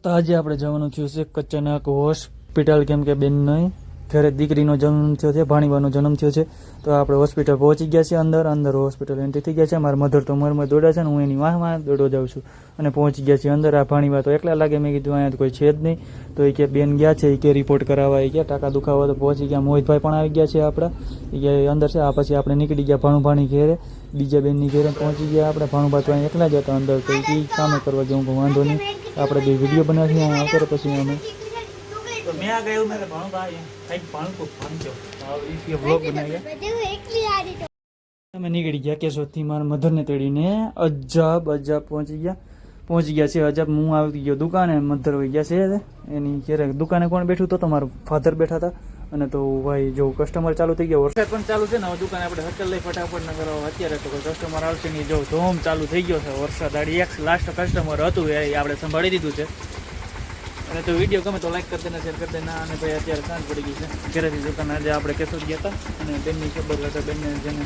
તો આજે આપણે જવાનું થયું છે કચ્છનાક હોસ્પિટલ, કેમ કે બેનનો ઘરે દીકરીનો જન્મ થયો છે, ભાણીવાનો જન્મ થયો છે. તો આપણે હોસ્પિટલ પહોંચી ગયા છીએ. અંદર હોસ્પિટલ એન્ટ્રી થઈ ગયા છે. મારા મધર તો મરમાં દોડ્યા છે ને હું એની વાહમાં દોડો જાઉં છું. અને પહોંચી ગયા છીએ અંદર. આ ભાણીવા તો એકલા લાગે. મેં કીધું અહીંયા તો કોઈ છે જ નહીં. તો એ કે બેન ગયા છે, એ કે રિપોર્ટ કરાવવા એ ગયા. ટાંકા દુખાવા તો પહોંચી ગયા. મોહિતભાઈ પણ આવી ગયા છે આપણા, એ કે અંદર છે. આ પછી આપણે નીકળી ગયા ભાણી ઘેરે, બીજા બેનની ઘેરે પહોંચી ગયા આપણે. ભાણુભા તો અહીંયા એકલા જ હતા અંદર, તો એ કામે કરવા ગયું. વાંધો નહીં, આપણે બે વિડીયો બનાવીએ આવતો પછી અમે તો મેં આ ગયું મેં ભાણુભા કંઈક ભાણું કો ભાણજો એ વ્લોગ બનાવ્યા. અમે નીકળી ગયા કેશોદથી મારા મધરને તેડીને અજાબ પહોંચી ગયા છે. અજાબ હું આવી ગયો દુકાને, મધર હોઈ ગયા છે એની ઘેરે. દુકાને કોણ બેઠું તો મારા ફાધર બેઠા હતા. અને તો ભાઈ જો કસ્ટમર ચાલુ થઈ ગયા, વરસાદ પણ ચાલુ છે ને. હવે દુકાને આપણે હટલ લઈ ફટાફટ ન કરો અત્યારે તો કોઈ કસ્ટમર આવશે નહીં. જો ધોમ ચાલુ થઈ ગયો છે વરસાદ. આડી એક લાસ્ટ કસ્ટમર હતું એ આપણે સંભાળી દીધું છે. અને તો વિડીયો ગમે તો લાઈક કરી દેના, શેર કરી દેના. અને ભાઈ અત્યારે સાંજ પડી ગઈ છે ઘરેથી દુકાન. આજે આપણે કેશોદ ગયા હતા અને બેનની ખબર હતા, બેનને જેને